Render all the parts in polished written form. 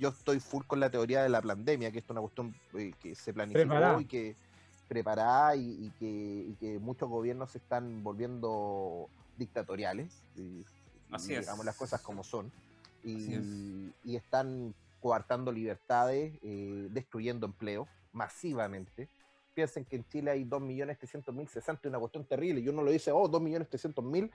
yo estoy full con la teoría de la pandemia, que esto es una cuestión que se planificó Preparada. y que preparada y que muchos gobiernos se están volviendo dictatoriales, Así digamos las cosas es. como son, Así es. y están coartando libertades, destruyendo empleo masivamente. Piensen que en Chile hay 2.300.000 cesantes, una cuestión terrible. Yo no lo dice, 2.300.000.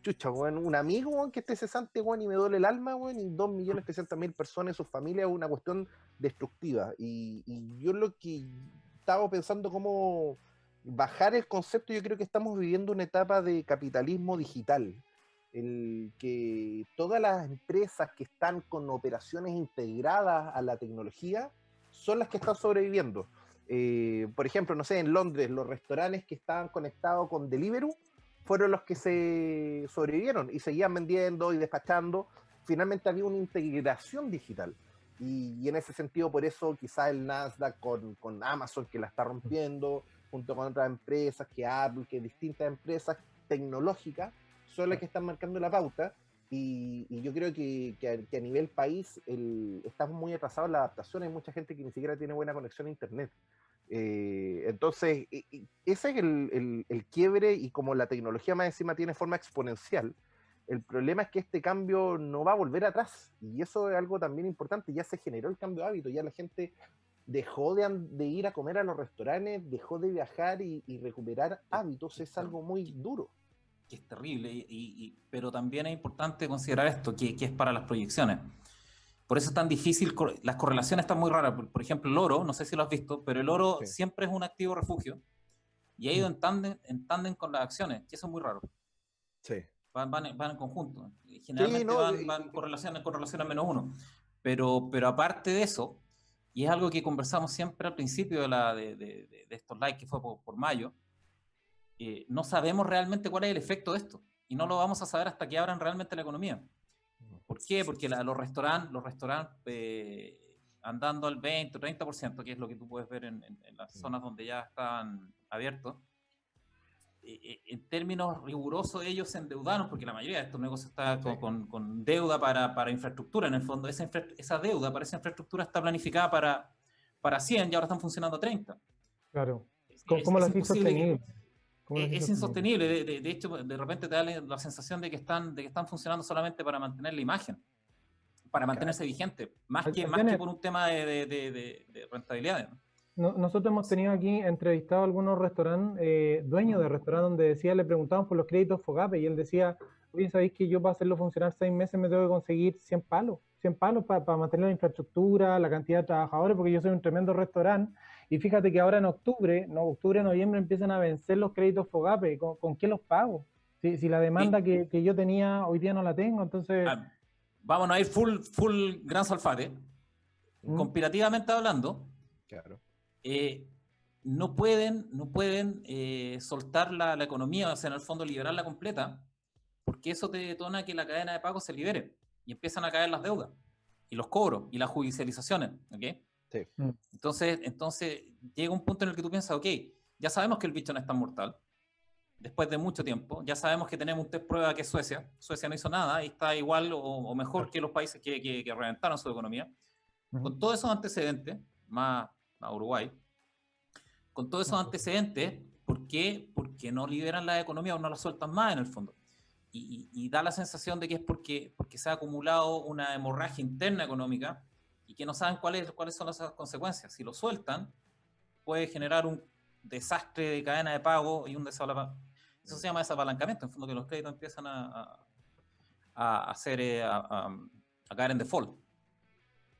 Chucha, weón, un amigo, weón, que esté cesante, weón, y me duele el alma, weón, y 2.300.000 personas y sus familias es una cuestión destructiva. Y yo lo que estaba pensando cómo bajar el concepto, yo creo que estamos viviendo una etapa de capitalismo digital, el que todas las empresas que están con operaciones integradas a la tecnología son las que están sobreviviendo. Por ejemplo, no sé, en Londres, los restaurantes que estaban conectados con Deliveroo fueron los que se sobrevivieron y seguían vendiendo y despachando. Finalmente había una integración digital. Y en ese sentido, por eso quizá el Nasdaq con Amazon, que la está rompiendo, junto con otras empresas, que Apple, que distintas empresas tecnológicas, son las que están marcando la pauta. Y yo creo que a nivel país estamos muy atrasados en la adaptación. Hay mucha gente que ni siquiera tiene buena conexión a Internet. Entonces, ese es el quiebre, y como la tecnología más encima tiene forma exponencial, el problema es que este cambio no va a volver atrás, y eso es algo también importante. Ya se generó el cambio de hábito, ya la gente dejó de ir a comer a los restaurantes, dejó de viajar, y recuperar hábitos es algo muy duro. Que es terrible, pero también es importante considerar esto, que es para las proyecciones. Por eso es tan difícil, las correlaciones están muy raras. Por ejemplo, el oro, no sé si lo has visto, pero el oro Sí. siempre es un activo refugio y ha ido en tándem con las acciones, que eso es muy raro. Sí. Van en conjunto. Generalmente Sí, no, van correlaciones menos uno. Pero aparte de eso, y es algo que conversamos siempre al principio de estos likes, que fue por mayo, no sabemos realmente cuál es el efecto de esto. Y no lo vamos a saber hasta que abran realmente la economía. ¿Por qué? Porque los restaurantes andando al 20 o 30%, que es lo que tú puedes ver en las zonas donde ya están abiertos, en términos rigurosos ellos se endeudaron, porque la mayoría de estos negocios está con deuda para infraestructura. En el fondo, esa deuda para esa infraestructura está planificada para 100 y ahora están funcionando a 30. Claro. ¿Cómo lo haces sostenible? Es insostenible. De hecho, de repente te da la sensación de que están funcionando solamente para mantener la imagen, para mantenerse vigente, más que por un tema de rentabilidad, ¿no? Nosotros hemos tenido aquí entrevistado a algunos restaurantes, dueños de restaurantes, donde decía, le preguntaban por los créditos FOGAPE, y él decía, oye, ¿sabéis que yo para hacerlo funcionar 6 meses me tengo que conseguir 100 palos para mantener la infraestructura, la cantidad de trabajadores, porque yo soy un tremendo restaurante? Y fíjate que ahora en octubre, noviembre, empiezan a vencer los créditos FOGAPE. ¿Con qué los pago? Si la demanda que yo tenía hoy día no la tengo, entonces... Vámonos a ir full gran sulfate. Conspirativamente hablando, claro. No pueden soltar la economía, o sea, en el fondo liberarla completa, porque eso te detona que la cadena de pago se libere y empiezan a caer las deudas y los cobros y las judicializaciones, ¿ok? Sí. Entonces llega un punto en el que tú piensas, ok, ya sabemos que el bicho no es tan mortal, después de mucho tiempo, ya sabemos que tenemos un test prueba que es Suecia no hizo nada y está igual o mejor que los países que reventaron su economía. Con todos esos antecedentes, más Uruguay, con todos esos antecedentes, ¿por qué? Porque no liberan la economía o no la sueltan más en el fondo. Y da la sensación de que es porque se ha acumulado una hemorragia interna económica y que no saben cuáles son las consecuencias. Si lo sueltan, puede generar un desastre de cadena de pago y un desapalancamiento. Eso se llama desapalancamiento, en el fondo, que los créditos empiezan a caer en default.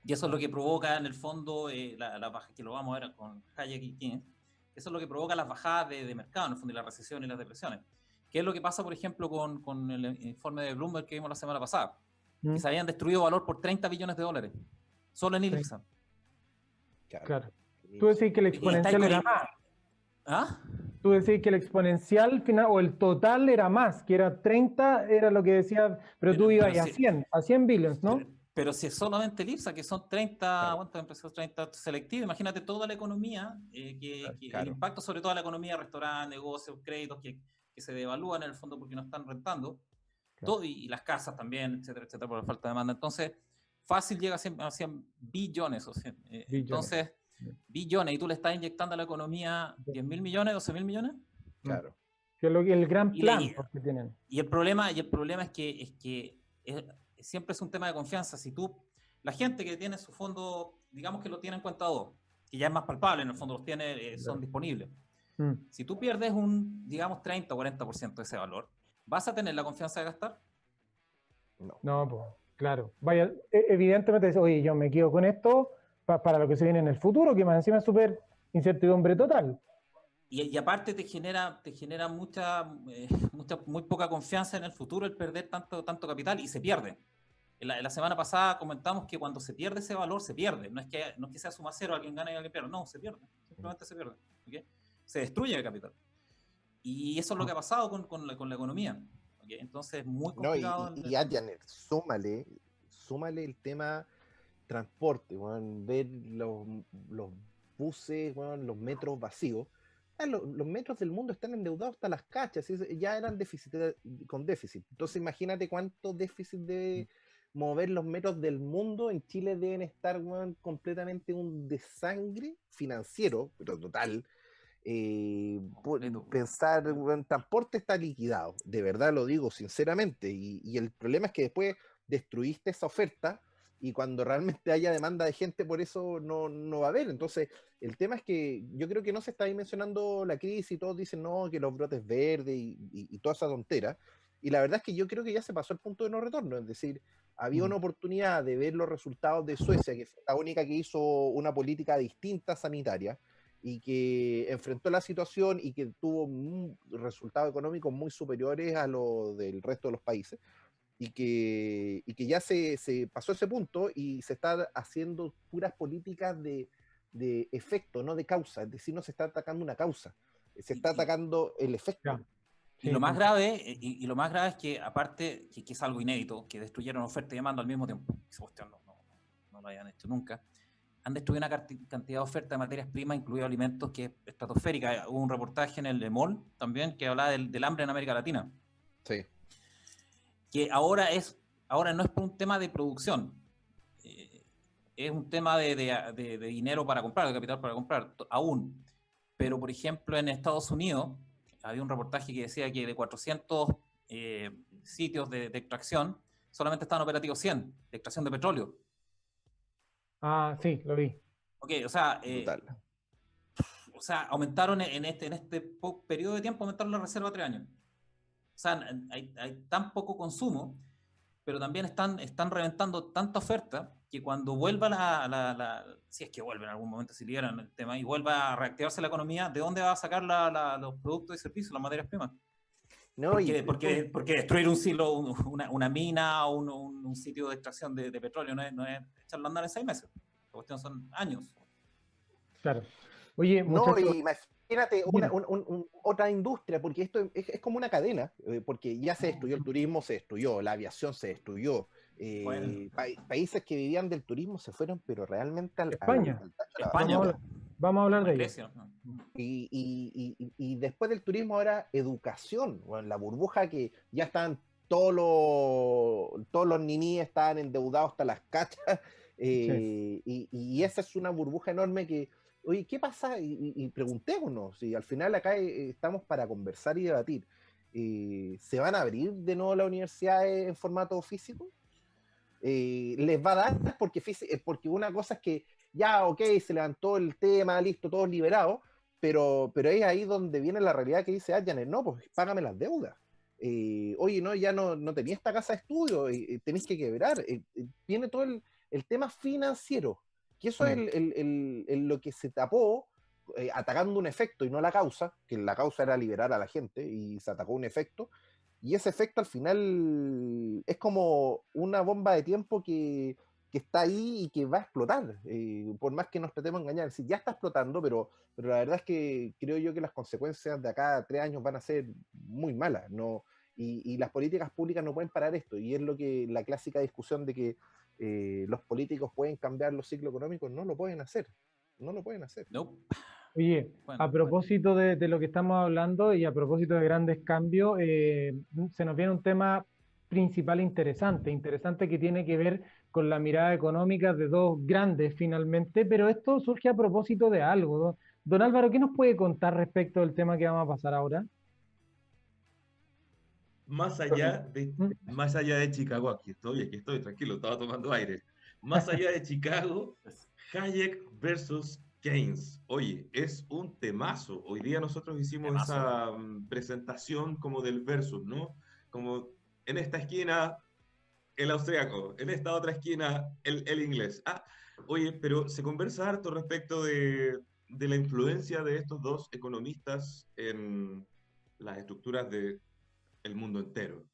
Y eso es lo que provoca, en el fondo, la baja, que lo vamos a ver con Hayek y Keynes. Eso es lo que provoca las bajadas de mercado, en el fondo, y la recesión y las depresiones. ¿Qué es lo que pasa, por ejemplo, con el informe de Bloomberg que vimos la semana pasada? Que se habían destruido valor por 30 billones de dólares, solo en ILSA. Claro. Tú decís que el exponencial era más. ¿Ah? Tú decís que el exponencial final, o el total era más, que era 30, era lo que decía, pero tú ibas a 100 billions, ¿no? Pero si es solamente el IPSA, que son 30, ¿cuántas empresas? 30 selectivas, imagínate toda la economía, el impacto sobre toda la economía, restaurantes, negocios, créditos que se devalúan en el fondo porque no están rentando, todo, y las casas también, etcétera, etcétera, por la falta de demanda. Entonces, fácil llega a 100 billones. O sea, entonces, billones, y tú le estás inyectando a la economía 10.000 millones, 12.000 millones. Claro. Que es el gran plan que tienen. Y el problema es que siempre es un tema de confianza. Si la gente que tiene su fondo, digamos que lo tiene en cuenta 2, que ya es más palpable, en el fondo los tiene, son disponibles. Si tú pierdes digamos, 30 o 40% de ese valor, ¿vas a tener la confianza de gastar? No, pues, claro. Vaya, evidentemente dice, oye, yo me quedo con esto para lo que se viene en el futuro, que más encima es súper incertidumbre total. Y aparte te genera muy poca confianza en el futuro el perder tanto capital, y se pierde. La semana pasada comentamos que cuando se pierde ese valor, se pierde. No es que sea suma cero, alguien gana y alguien pierde. No, se pierde. Simplemente se pierde. ¿Okay? Se destruye el capital. Y eso es lo que ha pasado con la economía. ¿Okay? Entonces es muy complicado. Y Adrianer, súmale el tema transporte, ver los buses, los metros vacíos. Los metros del mundo están endeudados hasta las cachas, ya eran con déficit. Entonces imagínate cuánto déficit de mover los metros del mundo. En Chile deben estar completamente un desangre financiero, pero total. Pensar, transporte está liquidado, de verdad lo digo sinceramente, y el problema es que después destruiste esa oferta, y cuando realmente haya demanda de gente, por eso no va a haber. Entonces el tema es que yo creo que no se está dimensionando la crisis, y todos dicen no, que los brotes verdes y toda esa tontera, y la verdad es que yo creo que ya se pasó el punto de no retorno. Es decir, había una oportunidad de ver los resultados de Suecia, que fue la única que hizo una política distinta sanitaria, y que enfrentó la situación y que tuvo resultados económicos muy superiores a los del resto de los países, y que ya se pasó ese punto y se está haciendo puras políticas de efecto, no de causa. Es decir, no se está atacando una causa, se está atacando el efecto. Y lo más grave es que, aparte, que es algo inédito, que destruyeron oferta y demanda al mismo tiempo. Esa cuestión no lo hayan hecho nunca. Han destruido una cantidad de oferta de materias primas, incluidos alimentos, que es estratosférica. Hubo un reportaje en el Le Monde también que hablaba del hambre en América Latina. Sí. Que ahora no es por un tema de producción, es un tema de dinero para comprar, de capital para comprar, aún. Pero, por ejemplo, en Estados Unidos, había un reportaje que decía que de 400 sitios de extracción, solamente estaban operativos 100, de extracción de petróleo. Ah, sí, lo vi. Ok, o sea, aumentaron en este periodo de tiempo, aumentaron la reserva 3 años. O sea, hay tan poco consumo, pero también están reventando tanta oferta que cuando vuelva si es que vuelve en algún momento, si liberan el tema y vuelva a reactivarse la economía, ¿de dónde va a sacar los productos y servicios, las materias primas? No, porque destruir un silo, una mina o un sitio de extracción de petróleo no es echarlo a andar en 6 meses. La cuestión son años. Claro. Oye, muchachos, no, imagínate otra industria, porque esto es como una cadena, porque ya se destruyó el turismo, se destruyó, la aviación se destruyó, países que vivían del turismo se fueron, pero realmente España. España. Vamos a hablar de ello. Y después del turismo ahora educación, la burbuja que ya están todos los niníes estaban endeudados hasta las cachas, y esa es una burbuja enorme que, oye, ¿qué pasa? Y preguntémonos, si al final acá estamos para conversar y debatir. ¿Se van a abrir de nuevo las universidades en formato físico? ¿Les va a dar? Porque una cosa es que ya, ok, se levantó el tema, listo, todos liberados, pero es ahí donde viene la realidad que dice Adjaner, no, pues págame las deudas. Oye, no, ya no tenía esta casa de estudio, tenéis que quebrar. Viene todo el tema financiero, que eso es lo que se tapó, atacando un efecto y no la causa, que la causa era liberar a la gente y se atacó un efecto, y ese efecto al final es como una bomba de tiempo que está ahí y que va a explotar, por más que nos tratemos de engañar. Es decir, ya está explotando, pero la verdad es que creo yo que las consecuencias de acá a 3 años van a ser muy malas, ¿no? Y las políticas públicas no pueden parar esto, y es lo que la clásica discusión de que los políticos pueden cambiar los ciclos económicos, no lo pueden hacer. Nope. Oye, a propósito de lo que estamos hablando y a propósito de grandes cambios, se nos viene un tema principal interesante que tiene que ver con la mirada económica de dos grandes finalmente, pero esto surge a propósito de algo. Don Álvaro, ¿qué nos puede contar respecto del tema que vamos a pasar ahora? Más allá de Chicago, aquí estoy, tranquilo, estaba tomando aire. Más allá de Chicago, Hayek versus Keynes. Oye, es un temazo. Hoy día nosotros hicimos esa presentación como del versus, ¿no? Como en esta esquina el austriaco, en esta otra esquina el inglés. Oye, pero se conversa harto respecto de la influencia de estos dos economistas en las estructuras del mundo entero.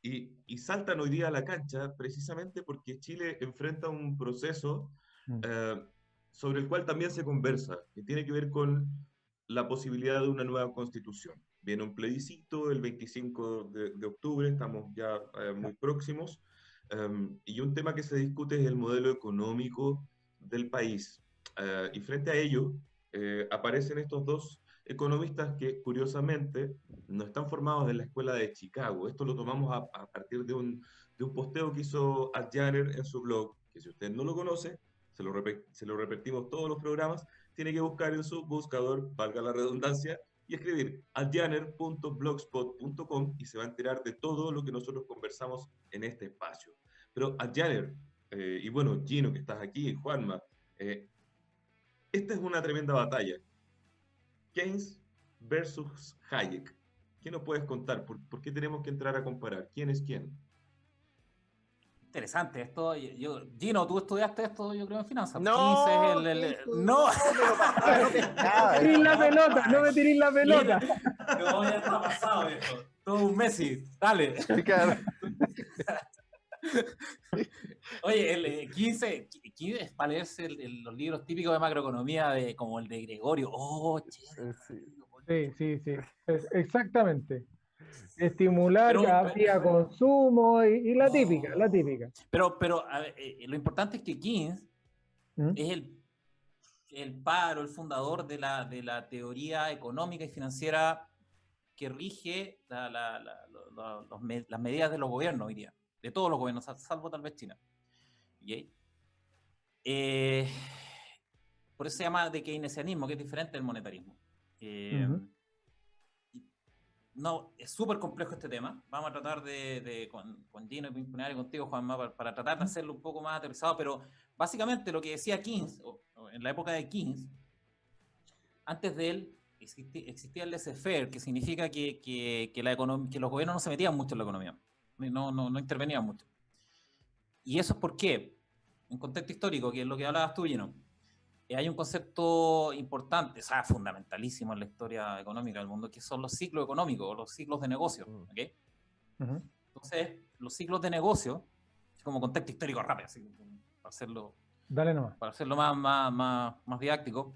Y saltan hoy día a la cancha precisamente porque Chile enfrenta un proceso sobre el cual también se conversa, que tiene que ver con la posibilidad de una nueva constitución. Viene un plebiscito el 25 de octubre, estamos ya muy próximos, y un tema que se discute es el modelo económico del país. Y frente a ello, aparecen estos dos economistas que, curiosamente, no están formados en la escuela de Chicago. Esto lo tomamos a partir de un posteo que hizo Ad Janner en su blog, que si usted no lo conoce, se lo repetimos todos los programas, tiene que buscar en su buscador, valga la redundancia, y escribir adjanner.blogspot.com y se va a enterar de todo lo que nosotros conversamos en este espacio. Pero Ad Janner, y bueno, Gino, que estás aquí, Juanma, esta es una tremenda batalla. Keynes versus Hayek. ¿Qué nos puedes contar? ¿Por qué tenemos que entrar a comparar? ¿Quién es quién? Interesante esto. Gino, tú estudiaste esto, yo creo, en finanzas. No, no. No me tirís la pelota. No, ya está pasado esto. Todo un Messi. Dale. Oye, el 15 es para leerse los libros típicos de macroeconomía como el de Gregorio. Sí. Exactamente. Estimular vía consumo y la típica. Pero a ver, lo importante es que Keynes es el fundador de la teoría económica y financiera que rige las medidas de los gobiernos hoy día, de todos los gobiernos, salvo tal vez China. ¿Okay? Por eso se llama de keynesianismo, que es diferente del monetarismo. No, es súper complejo este tema. Vamos a tratar con Gino y contigo, Juanma, para tratar de hacerlo un poco más aterrizado, pero básicamente lo que decía Keynes, en la época de Keynes, antes de él existía el laissez-faire, que significa que los gobiernos no se metían mucho en la economía, no intervenían mucho. ¿Y eso es por qué? En contexto histórico, que es lo que hablabas tú, Gino. Hay un concepto importante, fundamentalísimo en la historia económica del mundo, que son los ciclos económicos, o los ciclos de negocio. ¿Okay? Entonces, los ciclos de negocio, como contexto histórico rápido, así, para hacerlo más didáctico,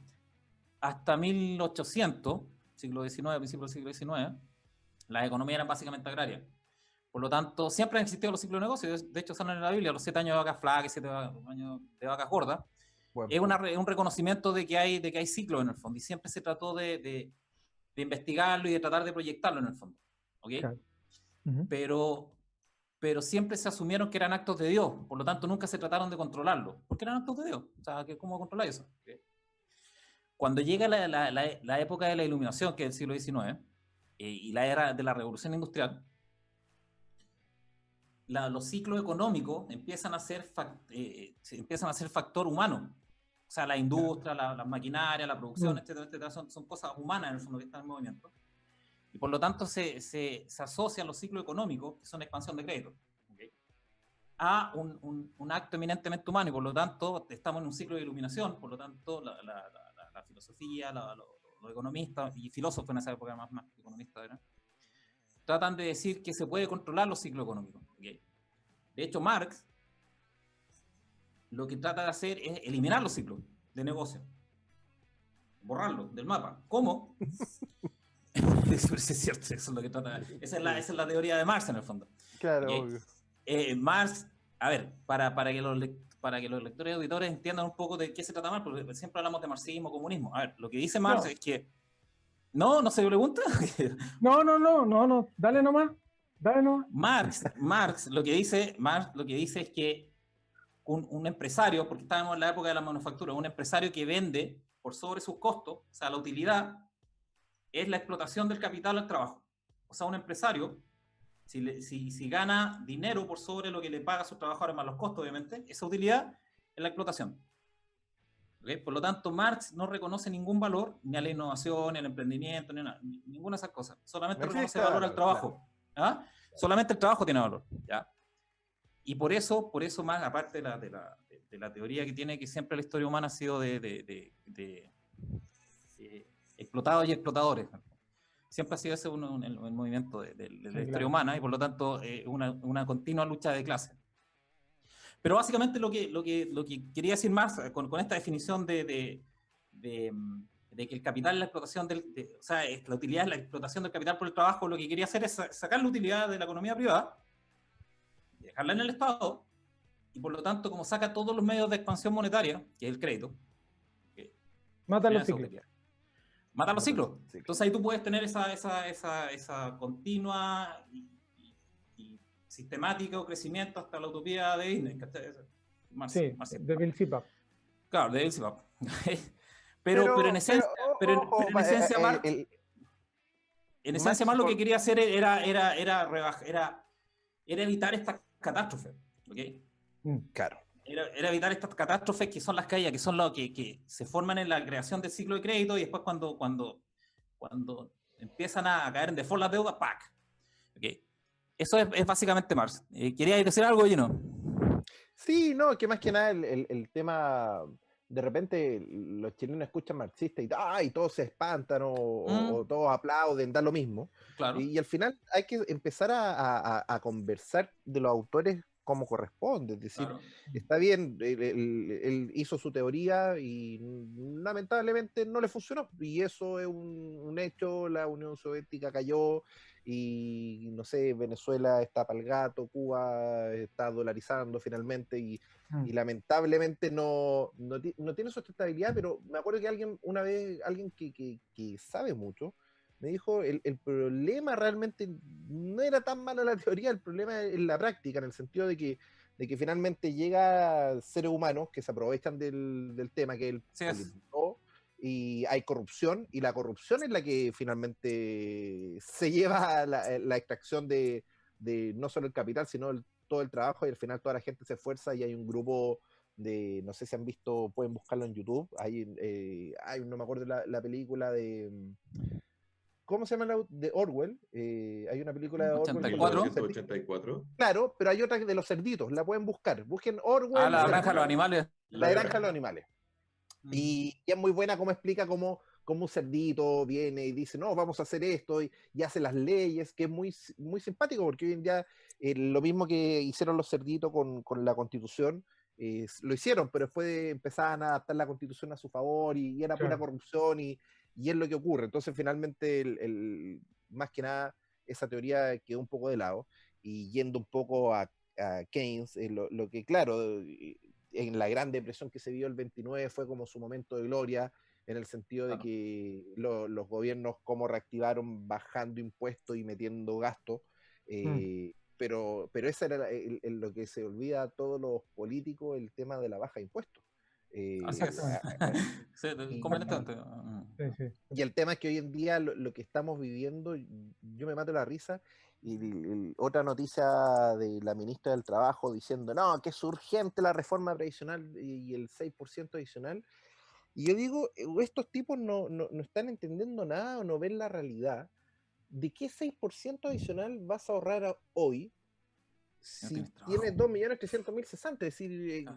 hasta 1800, siglo XIX, principio del siglo XIX, las economías eran básicamente agrarias. Por lo tanto, siempre han existido los ciclos de negocio. De hecho, salen en la Biblia los 7 años de vacas flacas y 7 años de vacas gordas. Es un reconocimiento de que hay ciclos en el fondo, y siempre se trató de investigarlo y de tratar de proyectarlo en el fondo. ¿Okay? Claro. Pero siempre se asumieron que eran actos de Dios, por lo tanto nunca se trataron de controlarlo, porque eran actos de Dios. O sea, ¿cómo controlar eso? ¿Okay? Cuando llega la época de la iluminación, que es el siglo XIX, y la era de la revolución industrial, los ciclos económicos empiezan a ser factor humano. O sea, la industria, la maquinaria, la producción, etcétera, son cosas humanas en el fondo que están en movimiento. Y por lo tanto se asocian los ciclos económicos, que son expansión de crédito, ¿okay? A un acto eminentemente humano, y por lo tanto estamos en un ciclo de iluminación. Por lo tanto la filosofía, los economistas y filósofos en esa época más economistas, ¿verdad?, tratan de decir que se puede controlar los ciclos económicos. ¿Okay? De hecho, Marx lo que trata de hacer es eliminar los ciclos de negocio, borrarlos del mapa. ¿Cómo? Eso es cierto, eso es lo que trata. Esa es la teoría de Marx en el fondo. Claro, ¿Okay? obvio. Marx, a ver, para que los lectores y auditores entiendan un poco de qué se trata Marx, porque siempre hablamos de marxismo, comunismo. A ver, lo que dice Marx es que ¿No se pregunta? No, dale nomás. Marx lo que dice es que un empresario, porque estábamos en la época de la manufactura, un empresario que vende por sobre sus costos, o sea, la utilidad es la explotación del capital al trabajo. O sea, un empresario, si gana dinero por sobre lo que le paga a sus trabajadores más los costos, obviamente, esa utilidad es la explotación. ¿Okay? Por lo tanto, Marx no reconoce ningún valor, ni a la innovación, ni al emprendimiento, ni ninguna de esas cosas. Solamente reconoce valor al trabajo. Claro. ¿Ah? Solamente el trabajo tiene valor. ¿Ya? Y por eso más, aparte de la teoría que tiene, que siempre la historia humana ha sido de explotados y explotadores. Siempre ha sido ese el movimiento de la historia humana, y por lo tanto una continua lucha de clases. Pero básicamente lo que quería decir Marx con esta definición de que el capital es la explotación o sea, la utilidad es la explotación del capital por el trabajo, lo que quería hacer es sacar la utilidad de la economía privada, dejarla en el Estado, y por lo tanto, como saca todos los medios de expansión monetaria, que es el crédito, mata los ciclos. Mata los ciclos. Entonces ahí tú puedes tener esa continua y sistemático crecimiento hasta la utopía de Disney. Sí, de Bill Zipa. Claro, de Bill Zipa. pero en esencia, en esencia, Marx, lo que quería hacer era evitar estas catástrofes. ¿Okay? Claro. Era evitar estas catástrofes que son las caídas, que son lo que se forman en la creación del ciclo de crédito, y después cuando empiezan a caer en default las deudas, ¡pac! ¿Okay? Eso es básicamente Marx. ¿Queríais decir algo, Gino? Sí, no, que más que nada el tema, de repente los chilenos escuchan marxistas y todos se espantan o todos aplauden, da lo mismo. Claro. Y al final hay que empezar a conversar de los autores como corresponde. Es decir, claro, está bien, él hizo su teoría y lamentablemente no le funcionó. Y eso es un hecho, la Unión Soviética cayó y, no sé, Venezuela está pa'l gato, Cuba está dolarizando finalmente y lamentablemente no tiene sustentabilidad, pero me acuerdo que alguien que sabe mucho, me dijo, el problema realmente no era tan malo la teoría, el problema es la práctica, en el sentido de que finalmente llega seres humanos que se aprovechan del tema, que es el político, y hay corrupción, y la corrupción es la que finalmente se lleva la extracción de no solo el capital, sino todo el trabajo, y al final toda la gente se esfuerza, y hay un grupo de, no sé si han visto, pueden buscarlo en YouTube, no me acuerdo la película de... ¿Cómo se llama de Orwell? Hay una película de Orwell. 1984. Claro, pero hay otra de los cerditos, la pueden buscar. Busquen Orwell. La granja de los animales. La granja de los animales. Y es muy buena como explica cómo un cerdito viene y dice, no, vamos a hacer esto, y hace las leyes, que es muy, muy simpático, porque hoy en día lo mismo que hicieron los cerditos con la Constitución, lo hicieron, pero después empezaban a adaptar la Constitución a su favor, y era pura corrupción, y es lo que ocurre. Entonces finalmente más que nada esa teoría quedó un poco de lado, y yendo un poco a Keynes, lo que claro, en la Gran Depresión que se vio el 29 fue como su momento de gloria, en el sentido de que los gobiernos como reactivaron bajando impuestos y metiendo gastos, pero eso era lo que se olvida a todos los políticos, el tema de la baja de impuestos. Y el tema es que hoy en día lo que estamos viviendo, yo me mato la risa, y otra noticia de la ministra del Trabajo diciendo, no, que es urgente la reforma previsional y el 6% adicional, y yo digo, estos tipos no están entendiendo nada o no ven la realidad de qué 6% adicional vas a ahorrar hoy si tienes 2.300.000 cesantes. Es decir,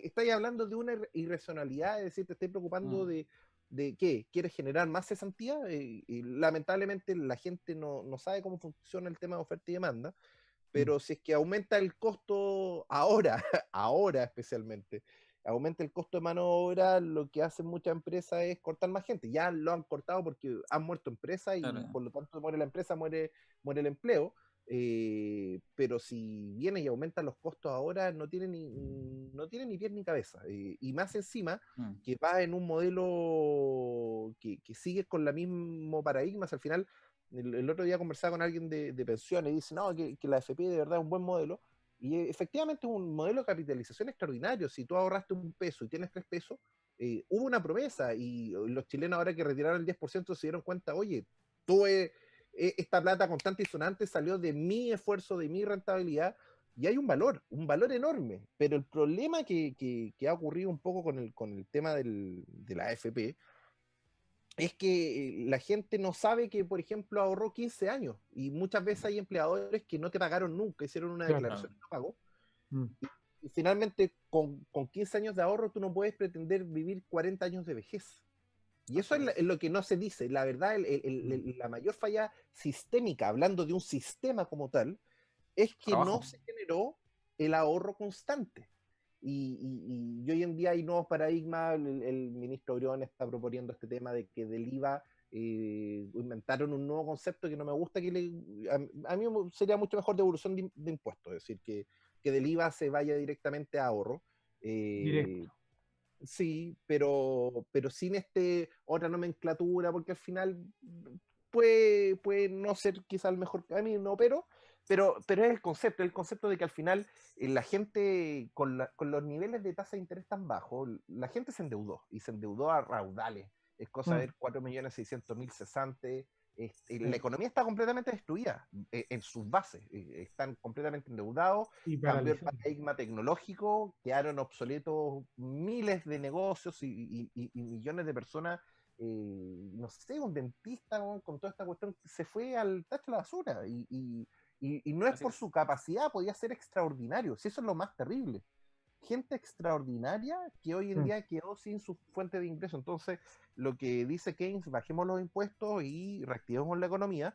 estáis hablando de una irracionalidad, es decir, te estáis preocupando de qué, ¿quieres generar más cesantía? Y lamentablemente la gente no sabe cómo funciona el tema de oferta y demanda, pero si es que aumenta el costo ahora especialmente, aumenta el costo de mano de obra, lo que hacen muchas empresas es cortar más gente. Ya lo han cortado porque han muerto empresas y por lo tanto muere la empresa, muere el empleo. Pero si viene y aumenta los costos ahora, no tiene ni pies ni cabeza, y más encima que va en un modelo que sigue con la mismo paradigma. Al final, el otro día conversaba con alguien de pensiones y dice, no, que la AFP de verdad es un buen modelo, Y efectivamente es un modelo de capitalización extraordinario. Si tú ahorraste 1 peso y tienes 3 pesos, hubo una promesa y los chilenos ahora que retiraron el 10% se dieron cuenta, oye, tuve esta plata constante y sonante, salió de mi esfuerzo, de mi rentabilidad, y hay un valor enorme. Pero el problema que ha ocurrido un poco con el tema de la AFP es que la gente no sabe que, por ejemplo, ahorró 15 años y muchas veces hay empleadores que no te pagaron nunca, hicieron una Claro. declaración de no pago Mm. y finalmente con 15 años de ahorro tú no puedes pretender vivir 40 años de vejez. Y eso es lo que no se dice. La verdad, la mayor falla sistémica, hablando de un sistema como tal, es que Trabajo. no se generó el ahorro constante. Y hoy en día hay nuevos paradigmas. El ministro Orión está proponiendo este tema de que del IVA inventaron un nuevo concepto que no me gusta. A mí sería mucho mejor devolución de impuestos, es decir, que del IVA se vaya directamente a ahorro. Directo. Sí, pero sin otra nomenclatura, porque al final puede no ser quizá el mejor camino, pero es el concepto de que al final la gente, con los niveles de tasa de interés tan bajos, la gente se endeudó, y se endeudó a raudales. Es cosa de ver 4.600.000 cesantes. La economía está completamente destruida en sus bases, están completamente endeudados, Y cambió el paralizado. paradigma tecnológico, quedaron obsoletos miles de negocios y millones de personas. No sé, un dentista, ¿no? Con toda esta cuestión se fue al tacho de la basura y no es Así por es. su capacidad, podía ser extraordinario, si eso es lo más terrible. Gente extraordinaria que hoy en día quedó sin su fuente de ingreso. Entonces, lo que dice Keynes, bajemos los impuestos y reactivemos la economía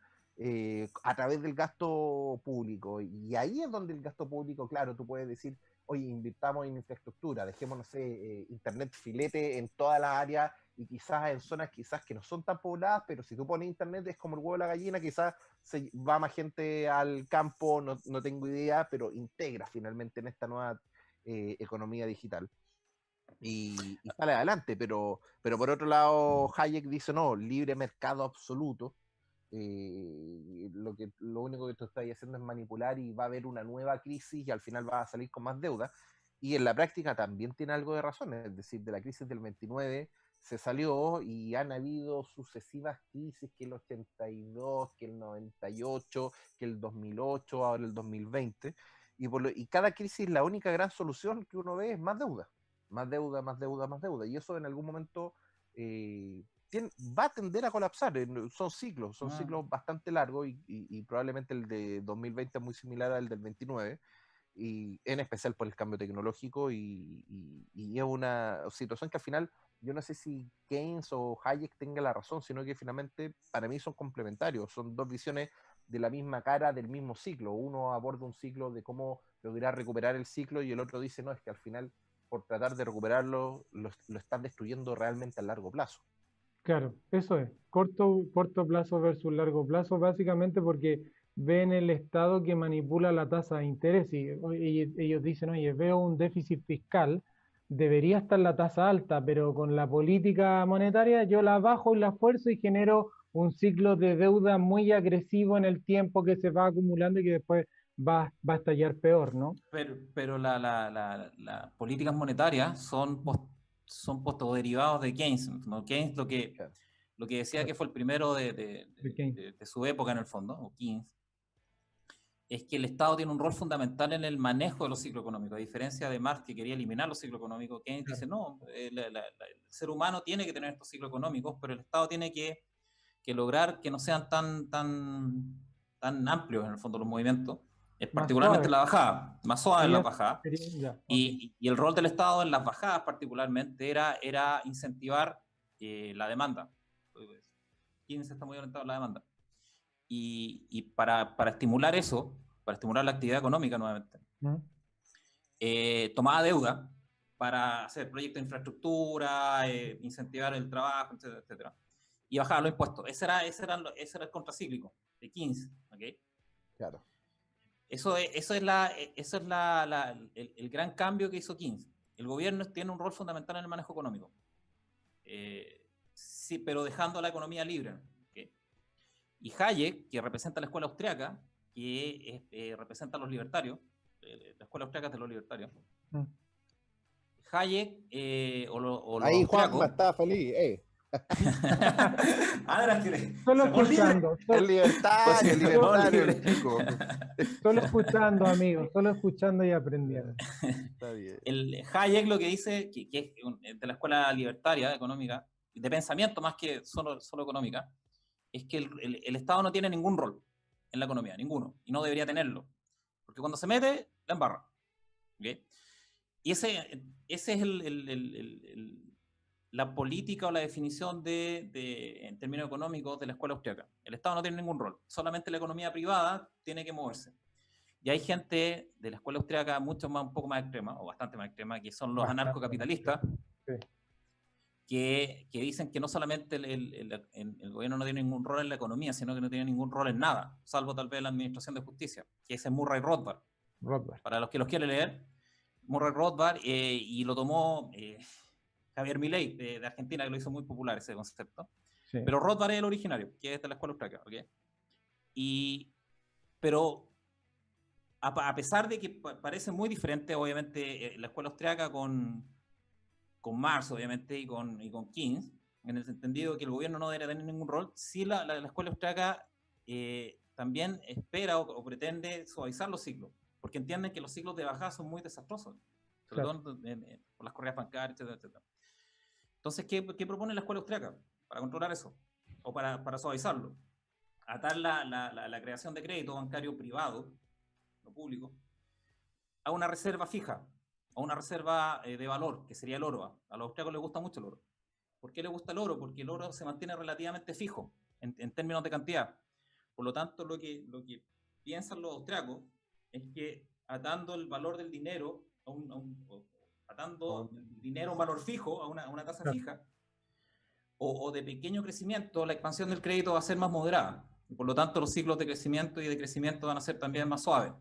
a través del gasto público. Y ahí es donde el gasto público, claro, tú puedes decir, oye, invirtamos en infraestructura, dejemos, no sé, internet filete en todas las áreas y quizás en zonas quizás que no son tan pobladas, pero si tú pones internet es como el huevo de la gallina, quizás se va más gente al campo, no tengo idea, pero integra finalmente en esta nueva economía digital y sale adelante, pero por otro lado Hayek dice no, libre mercado absoluto. Lo único que tú estás haciendo es manipular y va a haber una nueva crisis y al final va a salir con más deuda, y en la práctica también tiene algo de razón, es decir, de la crisis del 29 se salió y han habido sucesivas crisis, que el 82, que el 98, que el 2008, ahora el 2020, y cada crisis la única gran solución que uno ve es más deuda, más deuda, más deuda, más deuda, y eso en algún momento va a tender a colapsar. Son ciclos bastante largos y probablemente el de 2020 es muy similar al del 29, y en especial por el cambio tecnológico y es una situación que al final yo no sé si Keynes o Hayek tenga la razón, sino que finalmente para mí son complementarios, son dos visiones de la misma cara del mismo ciclo. Uno aborda un ciclo de cómo lograr recuperar el ciclo y el otro dice no, es que al final por tratar de recuperarlo lo están destruyendo realmente a largo plazo. Claro, eso es. Corto plazo versus largo plazo, básicamente porque ven el Estado que manipula la tasa de interés y ellos dicen, oye, veo un déficit fiscal, debería estar la tasa alta, pero con la política monetaria yo la bajo y la fuerzo y genero un ciclo de deuda muy agresivo en el tiempo que se va acumulando y que después va a estallar peor, ¿no? Pero las políticas monetarias son postderivados de Keynes, ¿no? Keynes Claro. lo que decía que fue el primero Pequeño. de su época en el fondo, o Keynes, es que el Estado tiene un rol fundamental en el manejo de los ciclos económicos. A diferencia de Marx, que quería eliminar los ciclos económicos, Keynes dice, no, el ser humano tiene que tener estos ciclos económicos, pero el Estado tiene que lograr que no sean tan amplios en el fondo los movimientos, Más particularmente en suave. la bajada, más suave en la Sería, bajada. ya, ok. Y el rol del Estado en las bajadas particularmente era incentivar la demanda. Keynes está muy orientado a la demanda. Y para estimular eso, para estimular la actividad económica nuevamente, tomaba deuda para hacer proyectos de infraestructura, incentivar el trabajo, etcétera, etcétera, y bajar los impuestos. Ese era el contracíclico de Keynes. ¿Okay? Claro. Eso es el gran cambio que hizo Keynes. El gobierno tiene un rol fundamental en el manejo económico, sí, pero dejando la economía libre. ¿Okay? Y Hayek, que representa la escuela austriaca, que representa a los libertarios, la escuela austríaca de los libertarios. Mm. Hayek o los Ahí austriacos. Juanma está feliz, Ahora que Solo se pone libre. escuchando, El libertario, el libertario, el chico. solo escuchando, amigos, solo escuchando y aprendiendo. Está bien. El Hayek lo que dice, que es de la escuela libertaria económica, de pensamiento más que solo económica, es que el Estado no tiene ningún rol en la economía, ninguno, y no debería tenerlo. Porque cuando se mete, la embarra. ¿Okay? Y ese es la política o la definición en términos económicos de la escuela austríaca. El Estado no tiene ningún rol, solamente la economía privada tiene que moverse. Y hay gente de la escuela austríaca un poco más extrema, o bastante más extrema, que son los anarcocapitalistas, sí. que dicen que no solamente el gobierno no tiene ningún rol en la economía, sino que no tiene ningún rol en nada, salvo tal vez la administración de justicia, que ese es Murray Rothbard. Para los que los quieren leer, Murray Rothbard, y lo tomó Javier Milei de Argentina, que lo hizo muy popular ese concepto. Sí. Pero Rothbard es el originario, que es de la escuela austríaca, ¿okay? Pero a pesar de que parece muy diferente, obviamente, la escuela austríaca con Marx, obviamente, y con Keynes, en el entendido que el gobierno no debería tener ningún rol, sí la escuela austríaca también espera o pretende suavizar los ciclos, porque entienden que los ciclos de bajada son muy desastrosos, sobre todo por las correas bancarias, etcétera. Entonces, ¿qué propone la escuela austríaca para controlar eso? O para suavizarlo. Atar la creación de crédito bancario privado, no público, a una reserva fija, a una reserva de valor, que sería el oro. A los austríacos les gusta mucho el oro. ¿Por qué les gusta el oro? Porque el oro se mantiene relativamente fijo en términos de cantidad. Por lo tanto, lo que piensan los austríacos es que atando el valor del dinero atando el dinero a un valor fijo, a una tasa fija, o de pequeño crecimiento, la expansión del crédito va a ser más moderada. Y por lo tanto, los ciclos de crecimiento y decrecimiento van a ser también más suaves.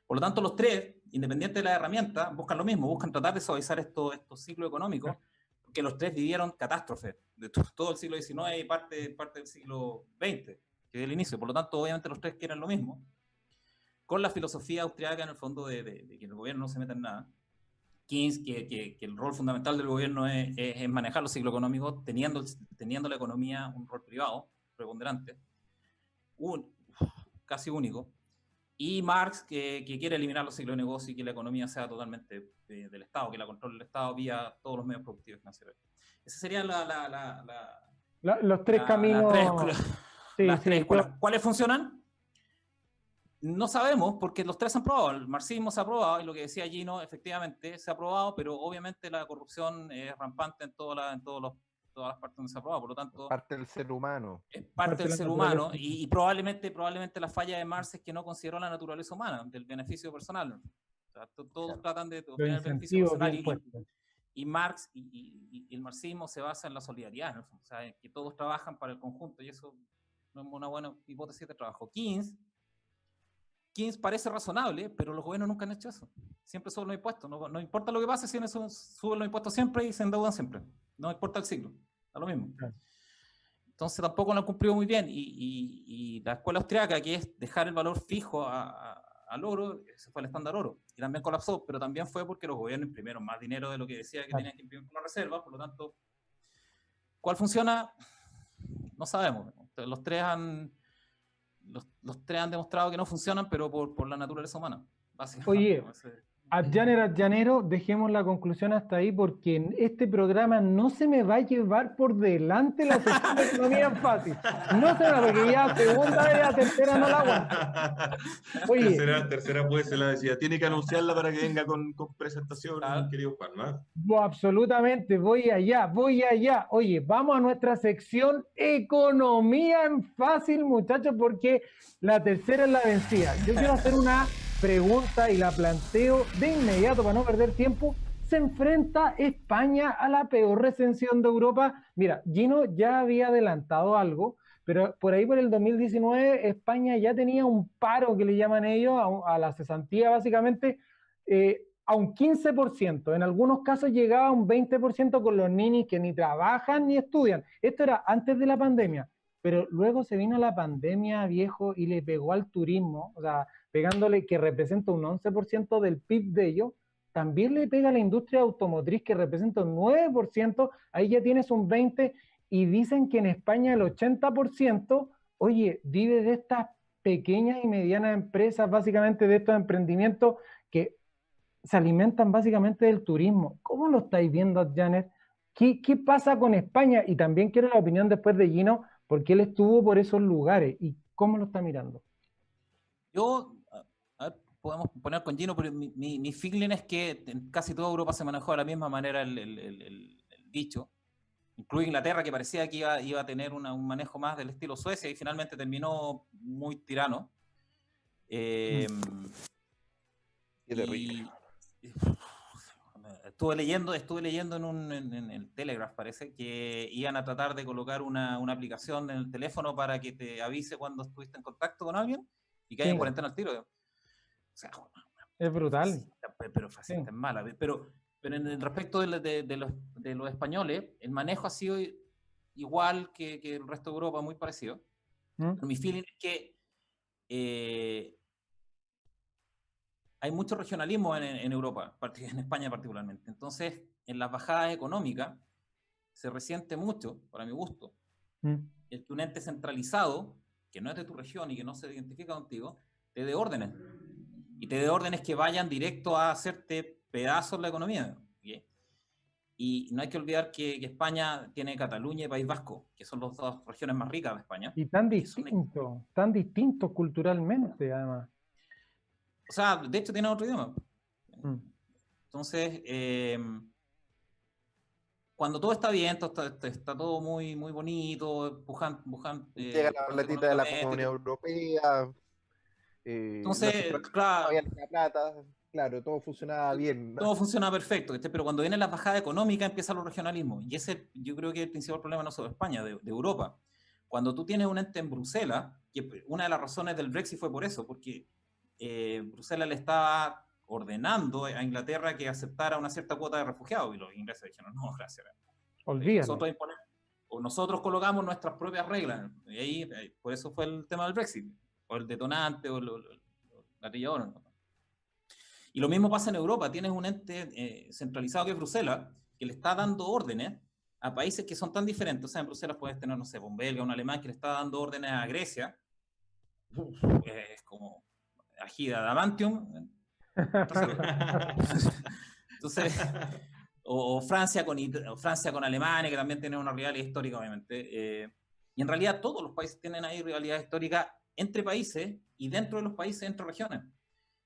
Por lo tanto, los tres, independiente de la herramienta, buscan lo mismo, buscan tratar de suavizar estos ciclos económicos, porque los tres vivieron catástrofes de todo el siglo XIX y parte del siglo XX, que es el inicio. Por lo tanto, obviamente los tres quieren lo mismo, con la filosofía austriaca en el fondo de que el gobierno no se meta en nada. Keynes, que el rol fundamental del gobierno es manejar los ciclos económicos, teniendo la economía un rol privado preponderante, casi único. Y Marx, que quiere eliminar los ciclos de negocio y que la economía sea totalmente del Estado, que la controle el Estado vía todos los medios productivos financieros. Esa sería los tres caminos. Las tres escuelas. ¿Cuáles funcionan? No sabemos, porque los tres se han probado. El marxismo se ha probado, y lo que decía Gino, efectivamente, se ha probado, pero obviamente la corrupción es rampante en todas las partes donde se ha probado. Por lo tanto, parte del ser humano. Es parte del ser humano, y probablemente la falla de Marx es que no consideró la naturaleza humana, del beneficio personal. O sea, todos tratan de obtener el beneficio personal, y Marx y el marxismo se basa en la solidaridad, ¿no? O sea, que todos trabajan para el conjunto, y eso no es una buena hipótesis de trabajo. Keynes parece razonable, pero los gobiernos nunca han hecho eso. Siempre suben los impuestos. No importa lo que pase, si suben los impuestos siempre y se endeudan siempre. No importa el ciclo. Da lo mismo. Entonces tampoco lo han cumplido muy bien. Y la escuela austriaca, que es dejar el valor fijo al oro, ese fue el estándar oro. Y también colapsó, pero también fue porque los gobiernos imprimieron más dinero de lo que decía que tenían que imprimir con la reserva. Por lo tanto, ¿cuál funciona? No sabemos. Los tres han demostrado que no funcionan, pero por la naturaleza humana, básicamente. Oye, Adllanero, dejemos la conclusión hasta ahí, porque en este programa no se me va a llevar por delante la sección de economía fácil. No se me va, porque ya segunda vez, la tercera no la aguanto. Oye, tercera puede ser la decía. Tiene que anunciarla para que venga con presentación, querido Juan, ¿no? Absolutamente, voy allá. Oye, vamos a nuestra sección Economía en Fácil, muchachos, porque la tercera es la vencida. Yo quiero hacer una pregunta y la planteo de inmediato para no perder tiempo. ¿Se enfrenta España a la peor recesión de Europa? Mira, Gino ya había adelantado algo, pero por ahí por el 2019 España ya tenía un paro, que le llaman ellos, a la cesantía básicamente, a un 15%. En algunos casos llegaba a un 20% con los ninis que ni trabajan ni estudian. Esto era antes de la pandemia. pero luego se vino la pandemia, viejo, y le pegó al turismo, o sea, pegándole que representa un 11% del PIB de ellos, también le pega a la industria automotriz que representa un 9%, ahí ya tienes un 20%, y dicen que en España el 80%, oye, vive de estas pequeñas y medianas empresas, básicamente de estos emprendimientos que se alimentan básicamente del turismo. ¿Cómo lo estáis viendo, Janet? ¿Qué pasa con España? Y también quiero la opinión después de Gino, porque él estuvo por esos lugares y cómo lo está mirando. Yo, a ver, podemos poner con Gino, pero mi feeling es que en casi toda Europa se manejó de la misma manera el dicho. Incluye Inglaterra, que parecía que iba a tener un manejo más del estilo Suecia y finalmente terminó muy tirano. Qué terrible. Estuve leyendo en el Telegraph, parece, que iban a tratar de colocar una aplicación en el teléfono para que te avise cuando estuviste en contacto con alguien y que haya en cuarentena al tiro. O sea, es brutal. Pero fascista es mala. Pero en el respecto de los españoles, el manejo ha sido igual que el resto de Europa, muy parecido. Pero mi feeling es que hay mucho regionalismo en Europa, en España particularmente. Entonces, en las bajadas económicas se resiente mucho, para mi gusto, el que un ente centralizado, que no es de tu región y que no se identifica contigo, te dé órdenes. Y te dé órdenes que vayan directo a hacerte pedazos la economía. ¿Okay? Y no hay que olvidar que España tiene Cataluña y País Vasco, que son las dos regiones más ricas de España. Y tan distintos culturalmente, además. O sea, de hecho tienen otro idioma. Entonces, cuando todo está bien, está todo muy, muy bonito, llega la platita de la Comunidad Europea. Entonces, claro, la plata, claro, todo funcionaba bien. Todo funciona perfecto, pero cuando viene la bajada económica empiezan los regionalismos. Y ese yo creo que es el principal problema no solo de España, de Europa. Cuando tú tienes un ente en Bruselas, que una de las razones del Brexit fue por eso, porque Bruselas le estaba ordenando a Inglaterra que aceptara una cierta cuota de refugiados y los ingleses dijeron, no, gracias. Nosotros colocamos nuestras propias reglas. Y ahí, por eso fue el tema del Brexit, o el detonante, o el gatillador, ¿no? Y lo mismo pasa en Europa. Tienes un ente centralizado que es Bruselas, que le está dando órdenes a países que son tan diferentes. O sea, en Bruselas puedes tener, no sé, un belga, un alemán que le está dando órdenes a Grecia. Es como ají de adamantium. Entonces, o Francia con Alemania, que también tiene una rivalidad histórica, obviamente. Y en realidad todos los países tienen ahí rivalidad histórica entre países y dentro de los países entre regiones.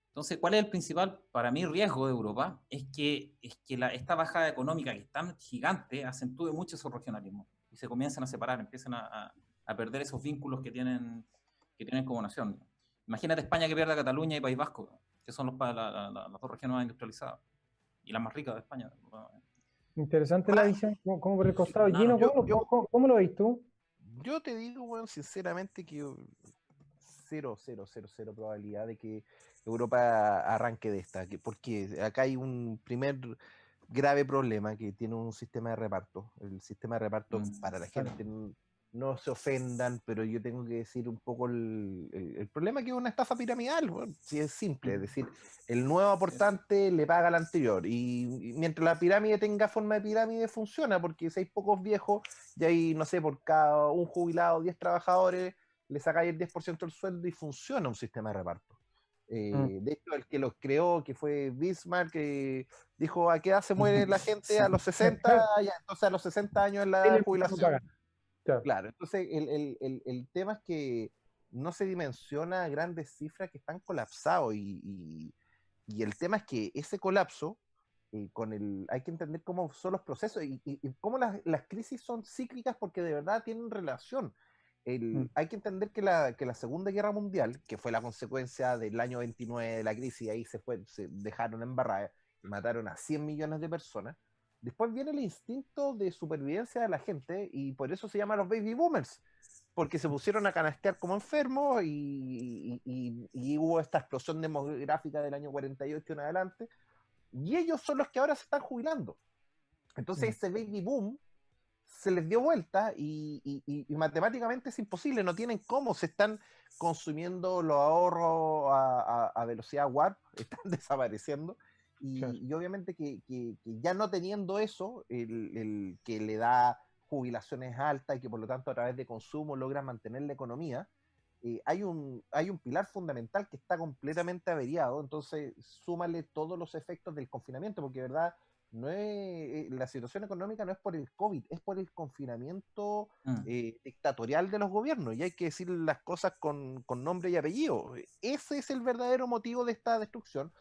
Entonces, ¿cuál es el principal, para mí, riesgo de Europa? Es que esta bajada económica que es tan gigante acentúe mucho esos regionalismos y se comienzan a separar, empiezan a perder esos vínculos que tienen como nación. Imagínate España que pierda Cataluña y País Vasco, que son las dos regiones más industrializadas y las más ricas de España. Interesante la visión, como por el costado. Gino, ¿cómo lo veis tú? Yo te digo, bueno, sinceramente que cero probabilidad de que Europa arranque de esta, porque acá hay un primer grave problema que tiene un sistema de reparto. El sistema de reparto para la gente, no se ofendan, pero yo tengo que decir un poco el problema que es una estafa piramidal. Bueno, si es simple, es decir, el nuevo aportante le paga al anterior y mientras la pirámide tenga forma de pirámide funciona, porque si hay pocos viejos y hay, no sé, por cada un jubilado, 10 trabajadores, le sacáis el 10% del sueldo y funciona un sistema de reparto. De hecho, el que los creó, que fue Bismarck, que dijo, ¿a qué edad se muere la gente? A los 60, ya, entonces a los 60 años es la jubilación. Claro, entonces el tema es que no se dimensiona grandes cifras que están colapsados y el tema es que ese colapso, hay que entender cómo son los procesos y cómo las crisis son cíclicas porque de verdad tienen relación. Hay que entender que la Segunda Guerra Mundial, que fue la consecuencia del año 29 de la crisis, y ahí se dejaron embarradas y mataron a 100 millones de personas. Después viene el instinto de supervivencia de la gente y por eso se llaman los baby boomers, porque se pusieron a canastear como enfermos y hubo esta explosión demográfica del año 48 en adelante, y ellos son los que ahora se están jubilando. Entonces ese baby boom se les dio vuelta y matemáticamente es imposible, no tienen cómo, se están consumiendo los ahorros a velocidad warp, están desapareciendo. Claro. Y obviamente que ya no teniendo eso, el que le da jubilaciones altas y que por lo tanto a través de consumo logra mantener la economía, hay un pilar fundamental que está completamente averiado. Entonces súmale todos los efectos del confinamiento, porque de verdad no es, la situación económica no es por el COVID, es por el confinamiento dictatorial de los gobiernos, y hay que decir las cosas con nombre y apellido. Ese es el verdadero motivo de esta destrucción.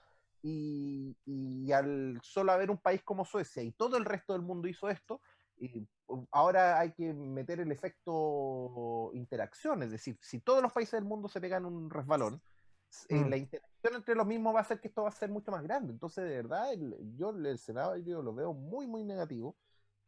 Y al solo haber un país como Suecia y todo el resto del mundo hizo esto, ahora hay que meter el efecto interacción, es decir, si todos los países del mundo se pegan un resbalón, la interacción entre los mismos va a hacer que esto va a ser mucho más grande. Entonces, de verdad, yo el Senado yo lo veo muy, muy negativo.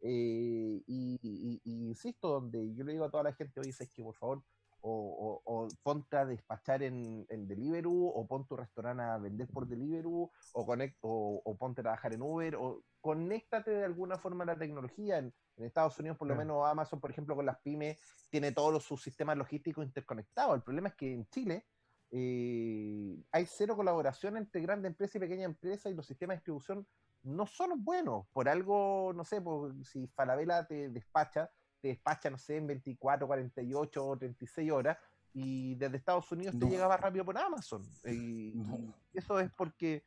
Y insisto, donde yo le digo a toda la gente, oye, es que por favor, o ponte a despachar en Deliveroo, o pon tu restaurante a vender por Deliveroo, o ponte a trabajar en Uber, o conéctate de alguna forma a la tecnología. En Estados Unidos, por lo menos Amazon, por ejemplo, con las pymes, tiene todos sus sistemas logísticos interconectados. El problema es que en Chile hay cero colaboración entre grandes empresas y pequeñas empresas, y los sistemas de distribución no son buenos. Por algo, no sé, si Falabella te despacha, no sé, en 24, 48 o 36 horas, y desde Estados Unidos te llega más rápido por Amazon. Y eso es porque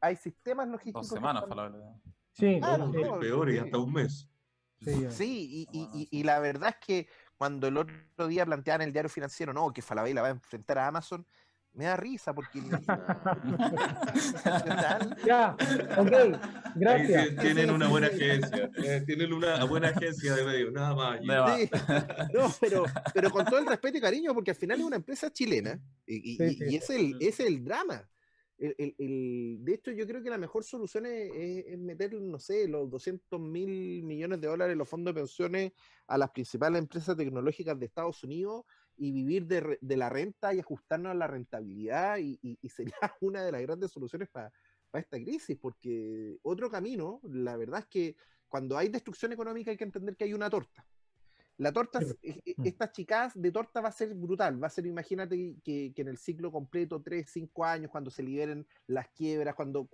hay sistemas 2 logísticos semanas, que están... Falabella. Sí, Claro, No, es peor, y hasta un mes. Sí, y la verdad es que cuando el otro día planteaban en el diario financiero, no, que Falabella va a enfrentar a Amazon, me da risa porque Ya, ok, Ahí gracias. tienen una buena agencia, tienen una buena agencia de medios, nada más. De va. Sí, no, pero con todo el respeto y cariño, porque al final es una empresa chilena y es el drama. De hecho, yo creo que la mejor solución es meter, no sé, los 200.000 millones de dólares en los fondos de pensiones a las principales empresas tecnológicas de Estados Unidos y vivir de la renta y ajustarnos a la rentabilidad, y sería una de las grandes soluciones para esta crisis, porque otro camino, la verdad es que cuando hay destrucción económica hay que entender que hay una torta. La torta, esta chicaz de torta va a ser brutal, va a ser, imagínate que en el ciclo completo, 3, 5 años, cuando se liberen las quiebras, cuando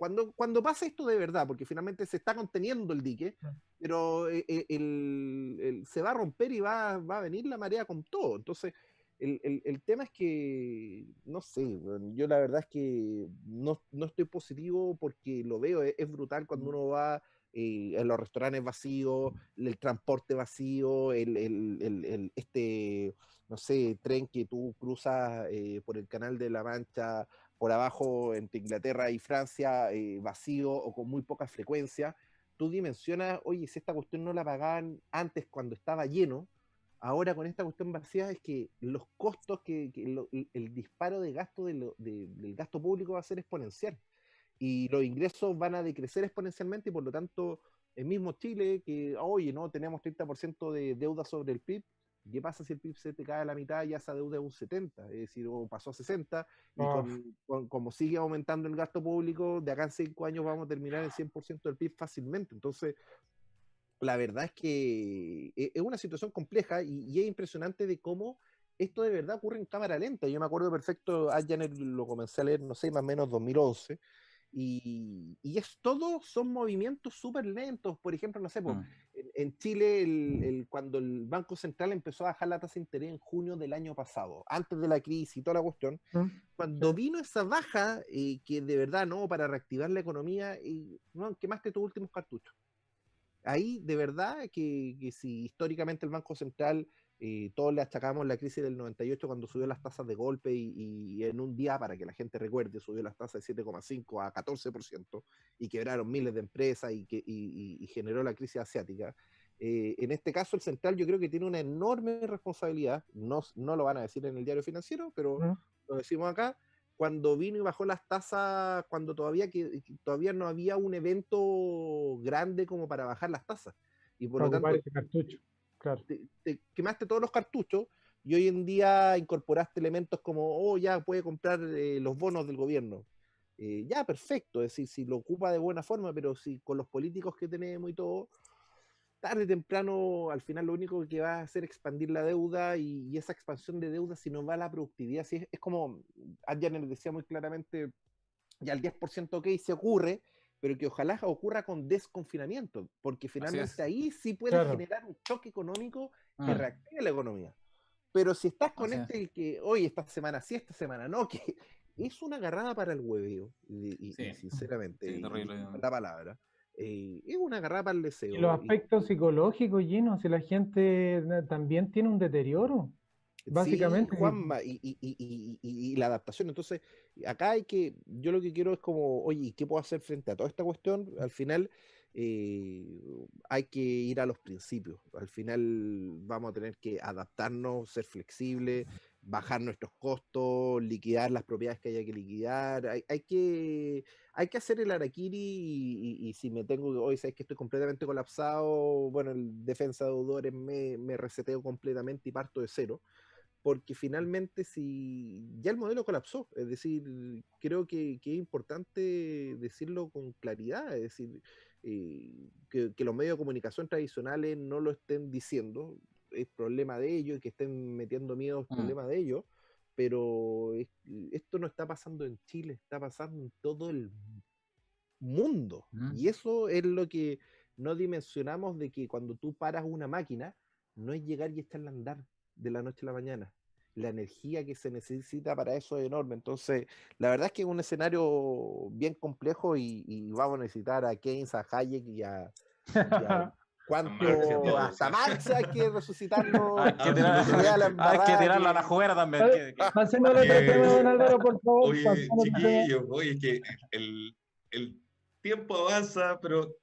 pase esto de verdad, porque finalmente se está conteniendo el dique, pero se va a romper y va a venir la marea con todo. Entonces, el tema es que, no sé, yo la verdad es que no estoy positivo, porque lo veo, es brutal cuando uno va en los restaurantes vacíos, el transporte vacío, no sé, tren que tú cruzas por el Canal de la Mancha, por abajo entre Inglaterra y Francia, vacío o con muy poca frecuencia. Tú dimensionas, oye, si esta cuestión no la pagaban antes cuando estaba lleno, ahora con esta cuestión vacía, es que los costos, el disparo de gasto del gasto público va a ser exponencial, y los ingresos van a decrecer exponencialmente, y por lo tanto, el mismo Chile, que, oye, no, tenemos 30% de deuda sobre el PIB, ¿qué pasa si el PIB se te cae a la mitad y esa deuda es un 70? Es decir, o pasó a 60, y como sigue aumentando el gasto público, de acá en 5 años vamos a terminar en 100% del PIB fácilmente. Entonces, la verdad es que es una situación compleja, y es impresionante de cómo esto de verdad ocurre en cámara lenta. Yo me acuerdo perfecto, lo comencé a leer, no sé, más o menos 2011, y todo son movimientos súper lentos. Por ejemplo, no sé, en Chile, cuando el Banco Central empezó a bajar la tasa de interés en junio del año pasado, antes de la crisis y toda la cuestión, cuando vino esa baja, que de verdad, no, para reactivar la economía, no, quemaste tus últimos cartuchos. Ahí, de verdad, que si históricamente el Banco Central, todos le achacamos la crisis del 98 cuando subió las tasas de golpe, y en un día, para que la gente recuerde, subió las tasas de 7,5 a 14%, y quebraron miles de empresas, y generó la crisis asiática. En este caso, el Central yo creo que tiene una enorme responsabilidad, no lo van a decir en el diario financiero, pero lo decimos acá, cuando vino y bajó las tasas, cuando todavía no había un evento grande como para bajar las tasas. Y por lo tanto, ese cartucho. Claro. te quemaste todos los cartuchos, y hoy en día incorporaste elementos como, oh, ya puede comprar los bonos del gobierno. Ya, perfecto, es decir, si lo ocupa de buena forma, pero si con los políticos que tenemos y todo, tarde o temprano, al final lo único que va a hacer es expandir la deuda y esa expansión de deuda, si no va a la productividad, si es como Adjaner decía muy claramente, ya el 10% ok se ocurre, pero que ojalá ocurra con desconfinamiento, porque finalmente ahí sí puede generar un choque económico que reactive la economía. Pero si estás con que hoy esta semana sí, esta semana no, que es una agarrada para el hueveo, y sinceramente, la palabra. Es una agarrada para el deseo. Y los aspectos psicológicos, Gino, si la gente también tiene un deterioro, básicamente. Sí, Juanma, y la adaptación. Entonces, acá yo lo que quiero es como, oye, ¿qué puedo hacer frente a toda esta cuestión? Al final, hay que ir a los principios. Al final vamos a tener que adaptarnos, ser flexibles, bajar nuestros costos, liquidar las propiedades que haya que liquidar. Hay que hacer el harakiri y si me tengo que, hoy sabes que estoy completamente colapsado, bueno, el defensa de deudores me reseteo completamente y parto de cero. Porque finalmente si ya el modelo colapsó, es decir, creo que es importante decirlo con claridad, es decir, que los medios de comunicación tradicionales no lo estén diciendo, es problema de ellos, y que estén metiendo miedo es problema de ellos, pero esto no está pasando en Chile, está pasando en todo el mundo, y eso es lo que no dimensionamos, de que cuando tú paras una máquina, no es llegar y echarla a andar de la noche a la mañana. La energía que se necesita para eso es enorme. Entonces, la verdad es que es un escenario bien complejo y vamos a necesitar a Keynes, a Hayek y a cuánto, hasta Marx hay que resucitarlo. Hay que tirarlo a la juguera también. Pasemos al otro tema, don Álvaro, por favor. Oye, chiquillos, oye, es que el tiempo avanza, pero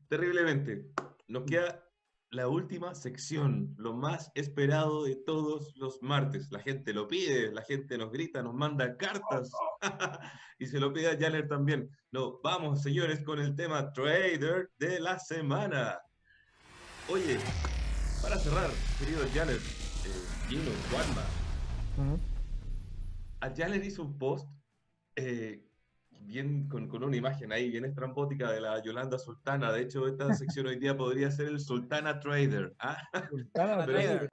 terriblemente. Nos queda la última sección, lo más esperado de todos los martes. La gente lo pide, la gente nos grita, nos manda cartas y se lo pide a Janer también. No, vamos, señores, con el tema Trader de la semana. Oye, para cerrar, querido Janer, Gino, Juanma, a Janer hizo un post bien con una imagen ahí bien estrambótica de la Yolanda Sultana. De hecho, esta sección hoy día podría ser el Sultana Trader. Sultana Trader.